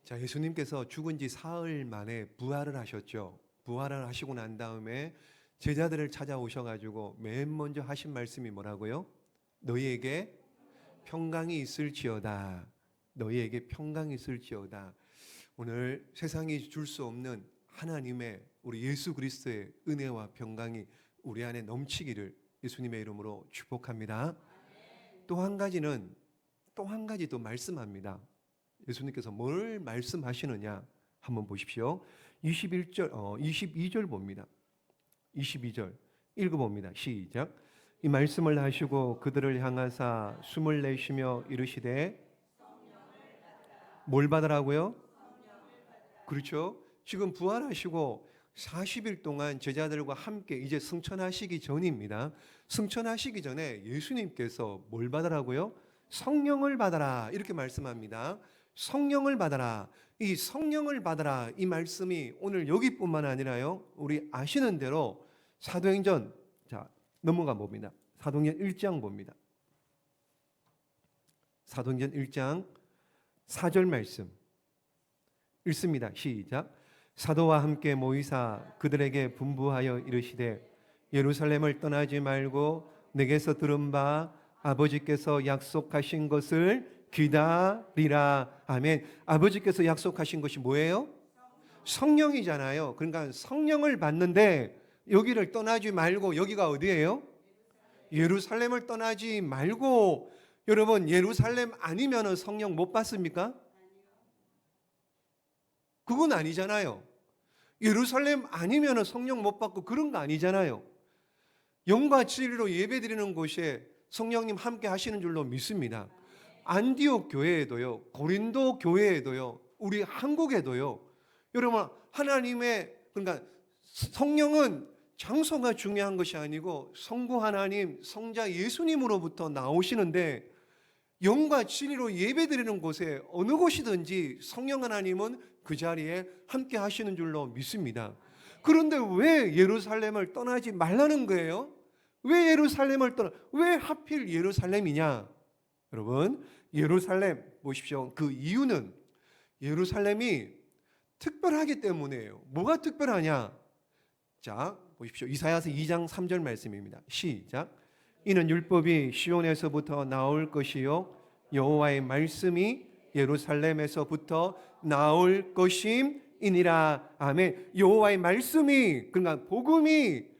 자, 예수님께서 죽은 지 사흘 만에 부활을 하셨죠. 부활을 하시고 난 다음에 제자들을 찾아오셔가지고 맨 먼저 하신 말씀이 뭐라고요? 너희에게 평강이 있을지어다. 너희에게 평강이 있을지어다. 오늘 세상이 줄 수 없는 하나님의 우리 예수 그리스도의 은혜와 평강이 우리 안에 넘치기를 예수님의 이름으로 축복합니다. 또 한 가지 또 말씀합니다. 예수님께서 뭘 말씀하시느냐 한번 보십시오. 22절 봅니다. 22절 읽어봅니다. 시작. 이 말씀을 하시고 그들을 향하사 숨을 내쉬며 이르시되 뭘 받으라고요? 그렇죠. 지금 부활하시고 40일 동안 제자들과 함께 이제 승천하시기 전입니다. 승천하시기 전에 예수님께서 뭘 받으라고요? 성령을 받아라 이렇게 말씀합니다. 성령을 받아라. 이 성령을 받아라 이 말씀이 오늘 여기뿐만 아니라요. 우리 아시는 대로 사도행전 자 넘어가 봅니다. 사도행전 1장 봅니다. 사도행전 1장 4절 말씀 읽습니다. 시작. 사도와 함께 모이사 그들에게 분부하여 이르시되 예루살렘을 떠나지 말고 내게서 들은 바 아버지께서 약속하신 것을 기다리라. 아멘. 아버지께서 약속하신 것이 뭐예요? 성령이잖아요. 그러니까 성령을 받는데 여기를 떠나지 말고 여기가 어디예요? 예루살렘을 떠나지 말고. 여러분 예루살렘 아니면 성령 못 받습니까? 그건 아니잖아요. 예루살렘 아니면 성령 못 받고 그런 거 아니잖아요. 영과 진리로 예배드리는 곳에 성령님 함께 하시는 줄로 믿습니다. 안디옥 교회에도요, 고린도 교회에도요, 우리 한국에도요. 여러분 하나님의 그러니까 성령은 장소가 중요한 것이 아니고 성부 하나님, 성자 예수님으로부터 나오시는데 영과 진리로 예배드리는 곳에 어느 곳이든지 성령 하나님은 그 자리에 함께 하시는 줄로 믿습니다. 그런데 왜 예루살렘을 떠나지 말라는 거예요? 왜 예루살렘을 왜 하필 예루살렘이냐? 여러분 예루살렘 보십시오. 그 이유는 예루살렘이 특별하기 때문이에요. 뭐가 특별하냐? 자 보십시오. 이사야서 2장 3절 말씀입니다. 시작. 이는 율법이 시온에서부터 나올 것이요 여호와의 말씀이 예루살렘에서부터 나올 것임이니라. 아멘. 여호와의 말씀이 그러니까 복음이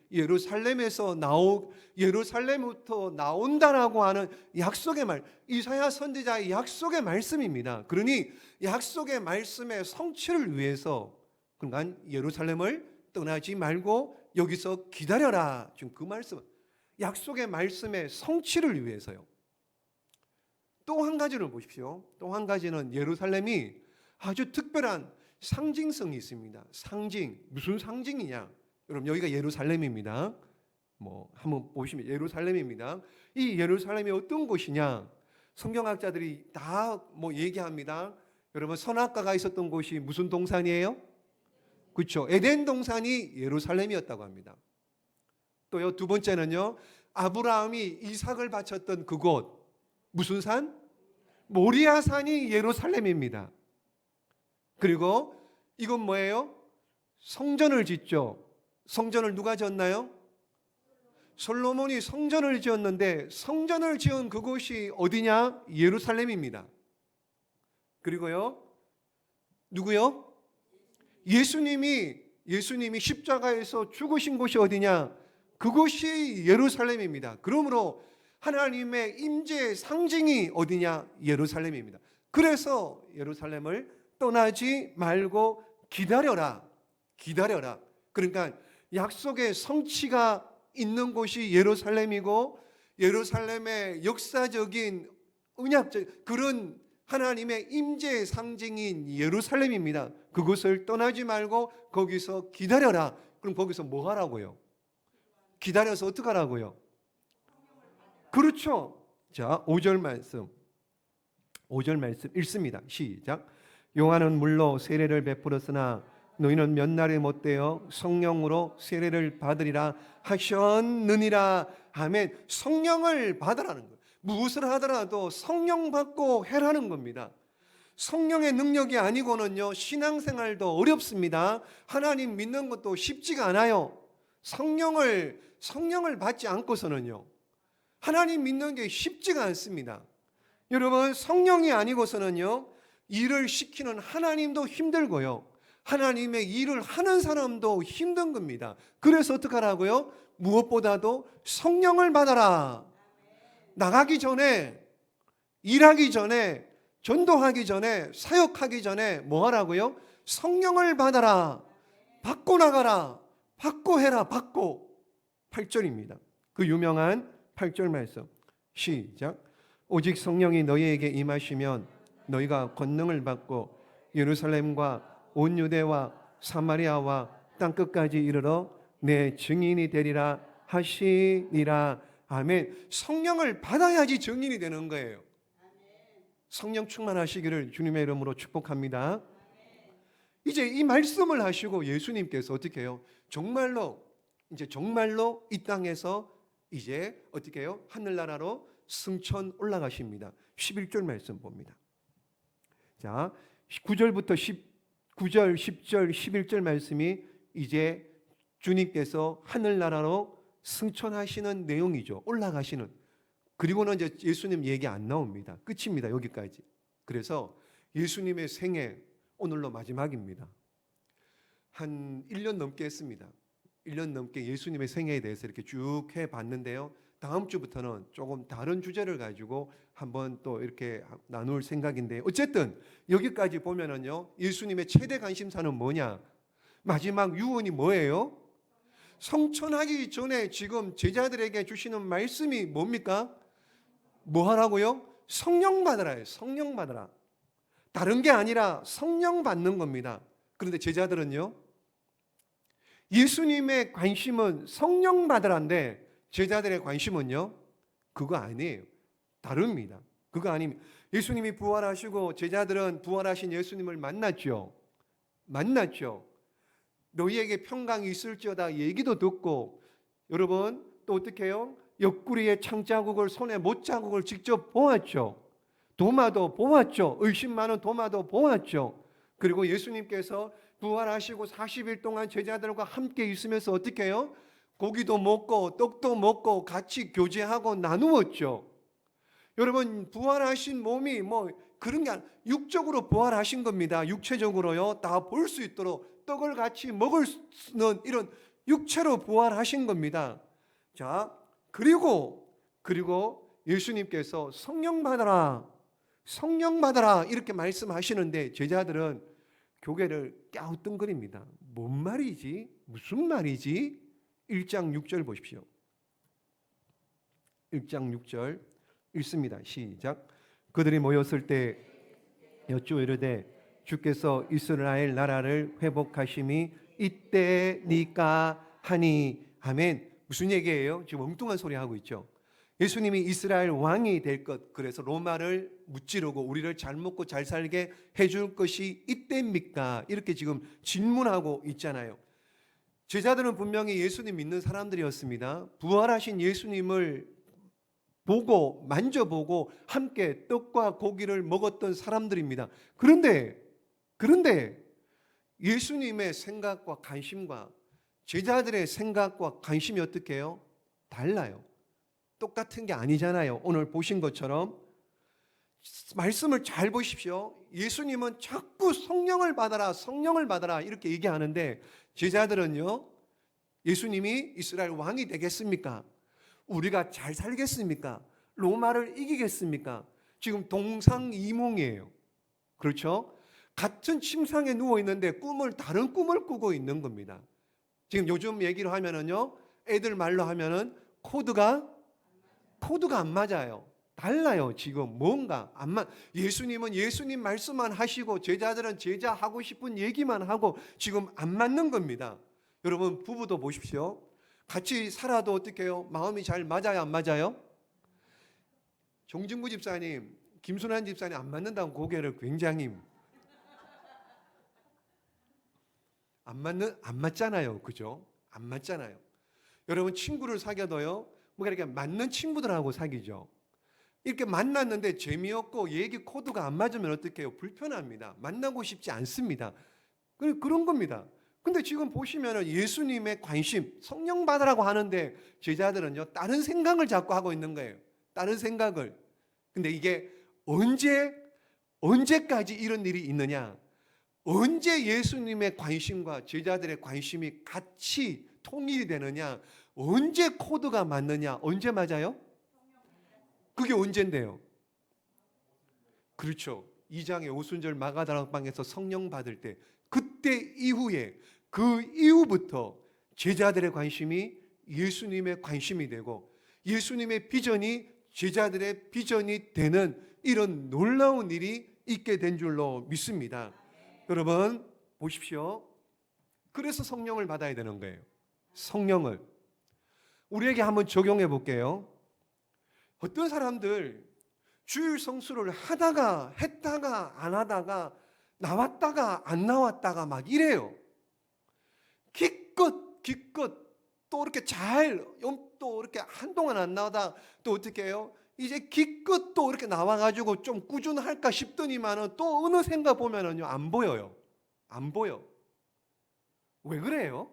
예루살렘부터 나온다라고 하는 약속의 말, 이사야 선지자의 약속의 말씀입니다. 그러니 약속의 말씀의 성취를 위해서 그러니까 예루살렘을 떠나지 말고 여기서 기다려라. 지금 그 말씀, 약속의 말씀의 성취를 위해서요. 또 한 가지를 보십시오. 또 한 가지는 예루살렘이 아주 특별한 상징성이 있습니다. 상징, 무슨 상징이냐? 여러분 여기가 예루살렘입니다. 한번 보시면 예루살렘입니다. 이 예루살렘이 어떤 곳이냐? 성경학자들이 다 얘기합니다. 여러분 선악과가 있었던 곳이 무슨 동산이에요? 그렇죠. 에덴 동산이 예루살렘이었다고 합니다. 또요 두 번째는요 아브라함이 이삭을 바쳤던 그곳 무슨 산? 모리아산이 예루살렘입니다. 그리고 이건 뭐예요? 성전을 짓죠. 성전을 누가 지었나요? 솔로몬이 성전을 지었는데 성전을 지은 그곳이 어디냐? 예루살렘입니다. 그리고요 누구요? 예수님이 십자가에서 죽으신 곳이 어디냐? 그곳이 예루살렘입니다. 그러므로 하나님의 임재의 상징이 어디냐? 예루살렘입니다. 그래서 예루살렘을 떠나지 말고 기다려라. 그러니까 약속의 성취가 있는 곳이 예루살렘이고 예루살렘의 역사적인 언약적 그런 하나님의 임재의 상징인 예루살렘입니다. 그곳을 떠나지 말고 거기서 기다려라. 그럼 거기서 뭐 하라고요? 기다려서 어떻게 하라고요? 그렇죠. 자, 5절 말씀 읽습니다. 시작. 요한은 물로 세례를 베풀었으나 너희는 몇 날에 못되어 성령으로 세례를 받으리라 하셨느니라. 아멘. 성령을 받으라는 거예요. 무엇을 하더라도 성령 받고 해라는 겁니다. 성령의 능력이 아니고는요, 신앙생활도 어렵습니다. 하나님 믿는 것도 쉽지가 않아요. 성령을 받지 않고서는요, 하나님 믿는 게 쉽지가 않습니다. 여러분, 성령이 아니고서는요, 일을 시키는 하나님도 힘들고요, 하나님의 일을 하는 사람도 힘든 겁니다. 그래서 어떡하라고요? 무엇보다도 성령을 받아라. 나가기 전에, 일하기 전에, 전도하기 전에, 사역하기 전에 뭐 하라고요? 성령을 받아라. 받고 나가라. 받고 해라. 받고. 8절입니다. 그 유명한 8절 말씀. 시작. 오직 성령이 너희에게 임하시면 너희가 권능을 받고 예루살렘과 온 유대와 사마리아와 땅끝까지 이르러 내 증인이 되리라 하시니라. 아멘. 성령을 받아야지 증인이 되는 거예요. 성령 충만하시기를 주님의 이름으로 축복합니다. 이제 이 말씀을 하시고 예수님께서 어떻게 해요? 정말로 이 땅에서 이제 어떻게 해요? 하늘나라로 승천 올라가십니다. 11절 말씀 봅니다. 자, 9절, 10절, 11절 말씀이 이제 주님께서 하늘나라로 승천하시는 내용이죠. 올라가시는. 그리고는 이제 예수님 얘기 안 나옵니다. 끝입니다. 여기까지. 그래서 예수님의 생애 오늘로 마지막입니다. 한 1년 넘게 했습니다. 1년 넘게 예수님의 생애에 대해서 이렇게 쭉 해봤는데요. 다음 주부터는 조금 다른 주제를 가지고 한번 또 이렇게 나눌 생각인데, 어쨌든 여기까지 보면은요, 예수님의 최대 관심사는 뭐냐? 마지막 유언이 뭐예요? 성천하기 전에 지금 제자들에게 주시는 말씀이 뭡니까? 뭐 하라고요? 성령 받으라. 성령 받으라. 다른 게 아니라 성령 받는 겁니다. 그런데 제자들은요, 예수님의 관심은 성령 받으라인데 제자들의 관심은요, 그거 아니에요. 다릅니다. 그거 아닙니다. 예수님이 부활하시고 제자들은 부활하신 예수님을 만났죠. 너희에게 평강이 있을지어다 얘기도 듣고, 여러분 또 어떻게 해요? 옆구리에 창자국을, 손에 못자국을 직접 보았죠. 도마도 보았죠. 의심 많은 도마도 보았죠. 그리고 예수님께서 부활하시고 40일 동안 제자들과 함께 있으면서 어떻게 해요? 고기도 먹고 떡도 먹고 같이 교제하고 나누었죠. 여러분, 부활하신 몸이 뭐 그런 게 아니라 육적으로 부활하신 겁니다. 육체적으로요, 다 볼 수 있도록 떡을 같이 먹을 수는 이런 육체로 부활하신 겁니다. 자, 그리고 예수님께서 성령 받아라 이렇게 말씀하시는데 제자들은 고개를 갸우뚱거립니다. 뭔 말이지? 무슨 말이지? 1장 6절 보십시오. 1장 6절 읽습니다. 시작. 그들이 모였을 때 여쭈어 이르되 주께서 이스라엘 나라를 회복하심이 이때니까 하니. 아멘. 무슨 얘기예요? 지금 엉뚱한 소리 하고 있죠. 예수님이 이스라엘 왕이 될 것, 그래서 로마를 무찌르고 우리를 잘 먹고 잘 살게 해줄 것이 이때입니까? 이렇게 지금 질문하고 있잖아요. 제자들은 분명히 예수님 믿는 사람들이었습니다. 부활하신 예수님을 보고 만져보고 함께 떡과 고기를 먹었던 사람들입니다. 그런데 예수님의 생각과 관심과 제자들의 생각과 관심이 어떻게 해요? 달라요. 똑같은 게 아니잖아요. 오늘 보신 것처럼 말씀을 잘 보십시오. 예수님은 자꾸 성령을 받아라 이렇게 얘기하는데 제자들은요, 예수님이 이스라엘 왕이 되겠습니까? 우리가 잘 살겠습니까? 로마를 이기겠습니까? 지금 동상이몽이에요. 그렇죠? 같은 침상에 누워 있는데 다른 꿈을 꾸고 있는 겁니다. 지금 요즘 얘기로 하면은요, 애들 말로 하면은 코드가 안 맞아요. 달라요. 지금 뭔가 안 맞. 예수님은 예수님 말씀만 하시고 제자들은 제자 하고 싶은 얘기만 하고 지금 안 맞는 겁니다. 여러분, 부부도 보십시오. 같이 살아도 어떻게 해요? 마음이 잘 맞아요, 안 맞아요? 정진구 집사님, 김순환 집사님 안 맞는다고 고개를 굉장히 안 맞잖아요. 그죠? 안 맞잖아요. 여러분, 친구를 사귀어도요, 뭔가 이렇게 맞는 친구들하고 사귀죠. 이렇게 만났는데 재미없고 얘기 코드가 안 맞으면 어떻게 해요? 불편합니다. 만나고 싶지 않습니다. 그런 겁니다. 근데 지금 보시면은 예수님의 관심, 성령 받으라고 하는데 제자들은요, 다른 생각을 자꾸 하고 있는 거예요. 다른 생각을. 근데 이게 언제까지 이런 일이 있느냐? 언제 예수님의 관심과 제자들의 관심이 같이 통일이 되느냐? 언제 코드가 맞느냐? 언제 맞아요? 그게 언젠데요? 그렇죠. 2장의 오순절 마가다락방에서 성령 받을 때, 그때 이후에, 그 이후부터 제자들의 관심이 예수님의 관심이 되고 예수님의 비전이 제자들의 비전이 되는 이런 놀라운 일이 있게 된 줄로 믿습니다. 여러분 보십시오. 그래서 성령을 받아야 되는 거예요. 성령을 우리에게 한번 적용해 볼게요. 어떤 사람들 주일 성수를 했다가 안 하다가 나왔다가 안 나왔다가 막 이래요. 기껏 또 이렇게 또 이렇게 한동안 안 나오다 또 어떻게 해요? 이제 기껏 또 이렇게 나와가지고 좀 꾸준할까 싶더니만은 또 어느샌가 보면은요 안 보여요. 안 보여. 왜 그래요?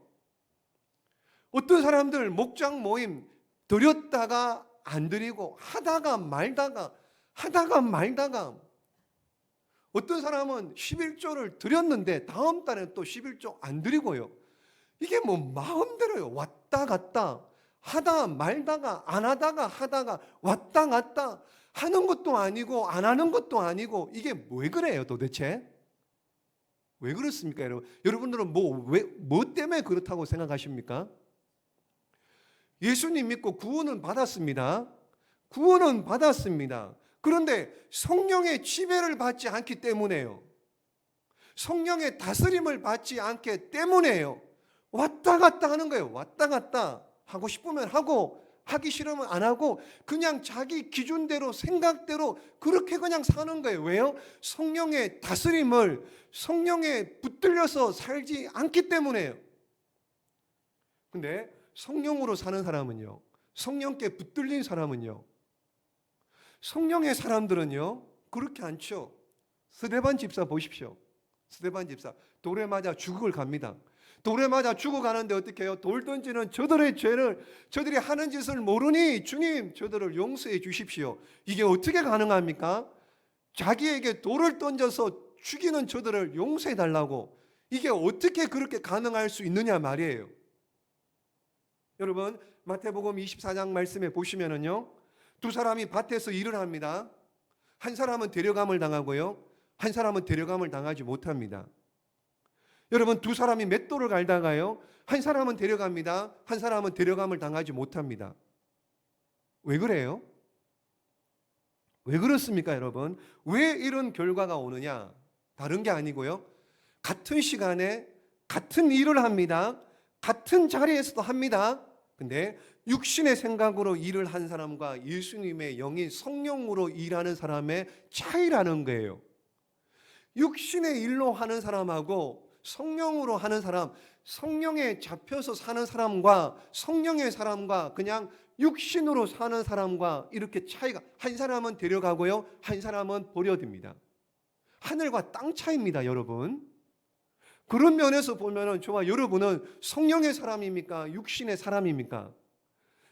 어떤 사람들 목장 모임 드렸다가 안 드리고 하다가 말다가 어떤 사람은 11조를 드렸는데 다음 달에 또 11조 안 드리고요. 이게 뭐 마음대로요. 왔다 갔다 하다 말다가 안 하다가 하다가 왔다 갔다 하는 것도 아니고 안 하는 것도 아니고 이게 왜 그래요 도대체? 왜 그렇습니까 여러분? 여러분들은 뭐 때문에 그렇다고 생각하십니까? 예수님 믿고 구원은 받았습니다. 구원은 받았습니다. 그런데 성령의 지배를 받지 않기 때문에요. 성령의 다스림을 받지 않기 때문에요. 왔다 갔다 하는 거예요. 왔다 갔다. 하고 싶으면 하고 하기 싫으면 안 하고 그냥 자기 기준대로 생각대로 그렇게 그냥 사는 거예요. 왜요? 성령의 다스림을 성령에 붙들려서 살지 않기 때문에요. 근데 성령으로 사는 사람은요, 성령께 붙들린 사람은요, 성령의 사람들은요 그렇게 않죠. 스데반 집사 보십시오. 스데반 집사 돌에 맞아 죽을 갑니다. 돌에 맞아 죽어가는데 어떻게 해요? 돌 던지는 저들의 죄를 저들이 하는 짓을 모르니 주님 저들을 용서해 주십시오. 이게 어떻게 가능합니까? 자기에게 돌을 던져서 죽이는 저들을 용서해 달라고. 이게 어떻게 그렇게 가능할 수 있느냐 말이에요. 여러분 마태복음 24장 말씀에 보시면은요, 두 사람이 밭에서 일을 합니다. 한 사람은 데려감을 당하고요, 한 사람은 데려감을 당하지 못합니다. 여러분 두 사람이 맷돌을 갈다가요, 한 사람은 데려갑니다. 한 사람은 데려감을 당하지 못합니다. 왜 그래요? 왜 그렇습니까 여러분? 왜 이런 결과가 오느냐? 다른 게 아니고요, 같은 시간에 같은 일을 합니다. 같은 자리에서도 합니다. 근데 육신의 생각으로 일을 한 사람과 예수님의 영인 성령으로 일하는 사람의 차이라는 거예요. 육신의 일로 하는 사람하고 성령으로 하는 사람, 성령에 잡혀서 사는 사람과 성령의 사람과 그냥 육신으로 사는 사람과 이렇게 차이가, 한 사람은 데려가고요, 한 사람은 버려집니다. 하늘과 땅 차이입니다 여러분. 그런 면에서 보면은 저와 여러분은 성령의 사람입니까? 육신의 사람입니까?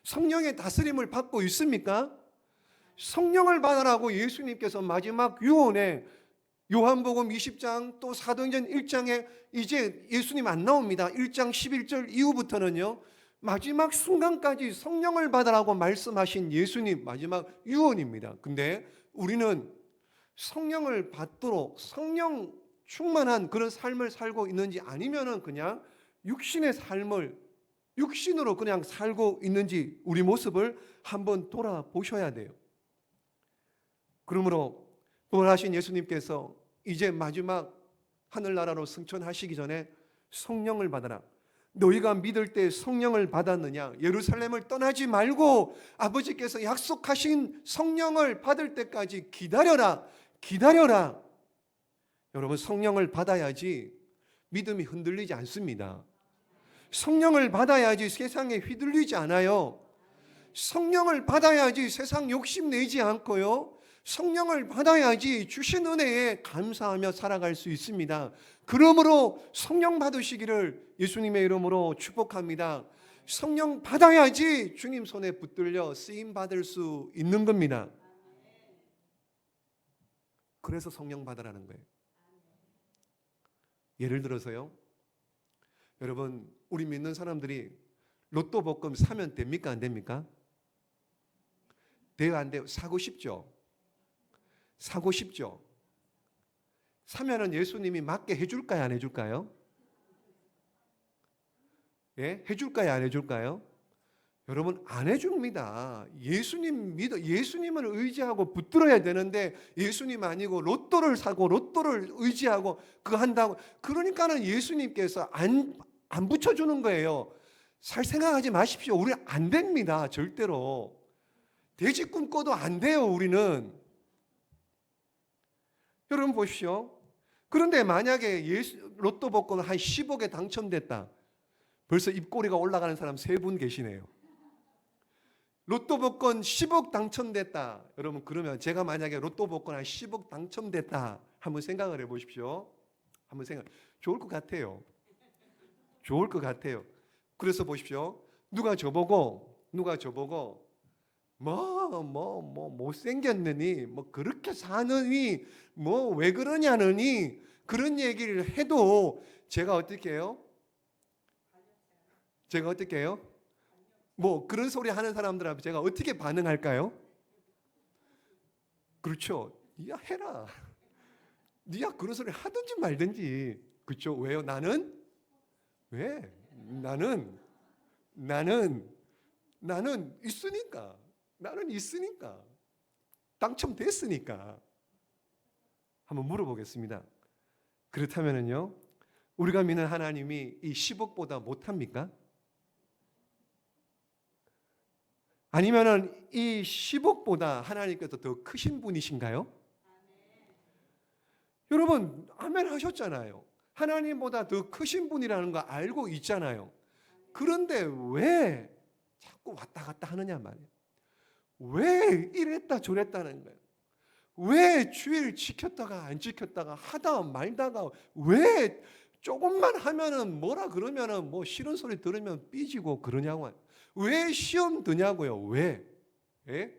성령의 다스림을 받고 있습니까? 성령을 받으라고 예수님께서 마지막 유언에 요한복음 20장 또 사도행전 1장에 이제 예수님 안 나옵니다. 1장 11절 이후부터는요, 마지막 순간까지 성령을 받으라고 말씀하신 예수님 마지막 유언입니다. 근데 우리는 성령을 받도록 성령 충만한 그런 삶을 살고 있는지 아니면은 그냥 육신의 삶을 육신으로 그냥 살고 있는지 우리 모습을 한번 돌아보셔야 돼요. 그러므로 부활하신 예수님께서 이제 마지막 하늘나라로 승천하시기 전에 성령을 받아라. 너희가 믿을 때 성령을 받았느냐? 예루살렘을 떠나지 말고 아버지께서 약속하신 성령을 받을 때까지 기다려라. 기다려라. 여러분 성령을 받아야지 믿음이 흔들리지 않습니다. 성령을 받아야지 세상에 휘둘리지 않아요. 성령을 받아야지 세상 욕심내지 않고요, 성령을 받아야지 주신 은혜에 감사하며 살아갈 수 있습니다. 그러므로 성령 받으시기를 예수님의 이름으로 축복합니다. 성령 받아야지 주님 손에 붙들려 쓰임 받을 수 있는 겁니다. 그래서 성령 받으라는 거예요. 예를 들어서요, 여러분, 우리 믿는 사람들이 로또 복권 사면 됩니까? 안 됩니까? 돼요? 안 돼요? 사고 싶죠? 사고 싶죠? 사면은 예수님이 맞게 해줄까요? 안 해줄까요? 예? 해줄까요? 안 해줄까요? 여러분, 안 해줍니다. 예수님을 의지하고 붙들어야 되는데, 예수님 아니고 로또를 사고 로또를 의지하고 그거 한다고, 그러니까는 예수님께서 안 붙여주는 거예요. 살 생각하지 마십시오. 우리 안 됩니다. 절대로. 돼지 꿈꿔도 안 돼요, 우리는. 여러분 보십시오. 그런데 만약에 로또 복권 한 10억에 당첨됐다. 벌써 입꼬리가 올라가는 사람 3분 계시네요. 로또 복권 10억 당첨됐다. 여러분, 그러면 제가 만약에 로또 복권 한 10억 당첨됐다. 한번 생각을 해보십시오. 한번 좋을 것 같아요. 좋을 것 같아요. 그래서 보십시오. 누가 저보고 못생겼느니, 그렇게 사느니, 왜 그러냐느니, 그런 얘기를 해도 제가 어떻게 해요? 그런 소리 하는 사람들 앞에 제가 어떻게 반응할까요? 그렇죠. 야, 해라. 네가 그런 소리 하든지 말든지. 그렇죠. 왜요? 왜? 나는 있으니까. 당첨됐으니까. 한번 물어보겠습니다. 그렇다면요, 우리가 믿는 하나님이 이 10억보다 못합니까? 아니면은 이 10억보다 하나님께서 더 크신 분이신가요? 여러분, 아멘 하셨잖아요. 하나님보다 더 크신 분이라는 거 알고 있잖아요. 그런데 왜 자꾸 왔다 갔다 하느냐 말이에요. 왜 이랬다 저랬다는 거예요. 왜 주일 지켰다가 안 지켰다가 하다 말다가, 왜 조금만 하면은 뭐라 그러면은 싫은 소리 들으면 삐지고 그러냐고. 왜 시험 드냐고요. 왜? 예?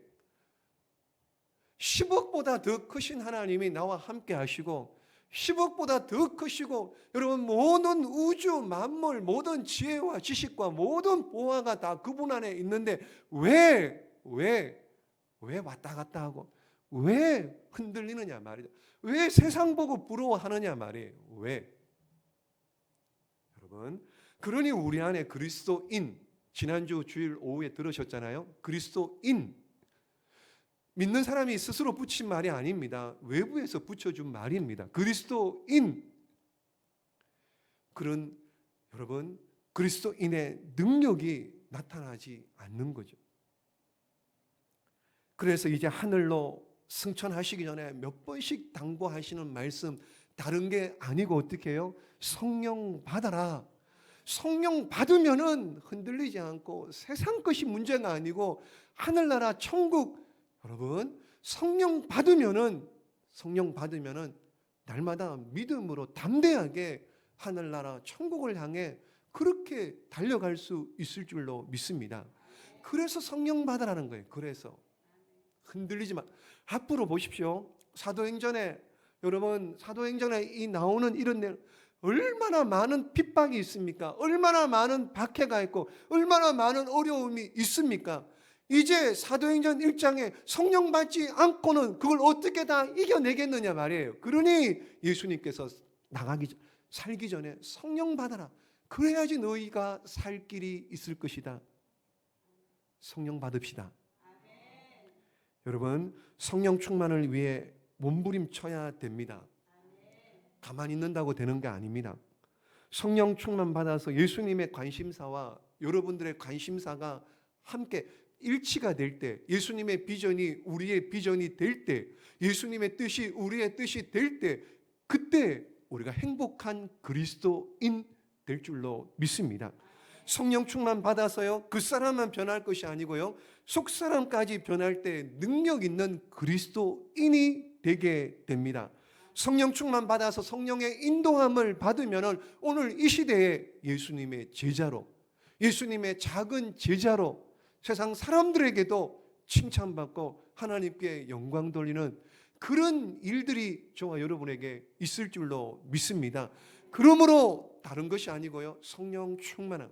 10억보다 더 크신 하나님이 나와 함께 하시고, 10억보다 더 크시고, 여러분, 모든 우주 만물, 모든 지혜와 지식과 모든 보화가 다 그분 안에 있는데 왜 왔다 갔다 하고, 왜 흔들리느냐 말이죠. 왜 세상 보고 부러워하느냐 말이에요. 왜? 여러분, 그러니 우리 안에 그리스도인, 지난주 주일 오후에 들으셨잖아요. 그리스도인, 믿는 사람이 스스로 붙인 말이 아닙니다. 외부에서 붙여준 말입니다. 그리스도인. 그런, 여러분, 그리스도인의 능력이 나타나지 않는 거죠. 그래서 이제 하늘로 승천하시기 전에 몇 번씩 당부하시는 말씀, 다른 게 아니고 어떻게 해요? 성령 받아라. 성령 받으면은 흔들리지 않고 세상 것이 문제가 아니고 하늘나라 천국, 여러분, 성령 받으면은 날마다 믿음으로 담대하게 하늘나라 천국을 향해 그렇게 달려갈 수 있을 줄로 믿습니다. 그래서 성령 받으라는 거예요. 그래서 흔들리지 마. 앞으로 보십시오. 사도행전에 이 나오는 이런 내용, 얼마나 많은 핍박이 있습니까? 얼마나 많은 박해가 있고 얼마나 많은 어려움이 있습니까? 이제 사도행전 1장에 성령 받지 않고는 그걸 어떻게 다 이겨내겠느냐 말이에요. 그러니 예수님께서 살기 전에 성령 받아라. 그래야지 너희가 살 길이 있을 것이다. 성령 받읍시다. 여러분, 성령 충만을 위해 몸부림쳐야 됩니다. 가만히 있는다고 되는 게 아닙니다. 성령 충만 받아서 예수님의 관심사와 여러분들의 관심사가 함께 일치가 될 때, 예수님의 비전이 우리의 비전이 될 때, 예수님의 뜻이 우리의 뜻이 될 때, 그때 우리가 행복한 그리스도인 될 줄로 믿습니다. 성령 충만 받아서요 그 사람만 변할 것이 아니고요 속 사람까지 변할 때 능력 있는 그리스도인이 되게 됩니다. 성령 충만 받아서 성령의 인도함을 받으면은 오늘 이 시대에 예수님의 제자로, 예수님의 작은 제자로 세상 사람들에게도 칭찬받고 하나님께 영광 돌리는 그런 일들이 저와 여러분에게 있을 줄로 믿습니다. 그러므로 다른 것이 아니고요 성령 충만함.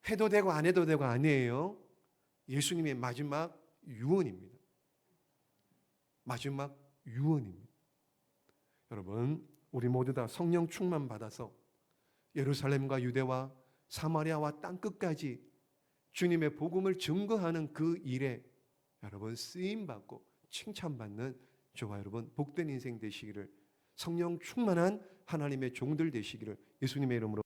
해도 되고 안 해도 되고 아니에요. 예수님의 마지막 유언입니다. 마지막 유언입니다. 여러분, 우리 모두 다 성령 충만 받아서 예루살렘과 유대와 사마리아와 땅끝까지 주님의 복음을 증거하는 그 일에 여러분 쓰임 받고 칭찬받는 저와 여러분 복된 인생 되시기를, 성령 충만한 하나님의 종들 되시기를 예수님의 이름으로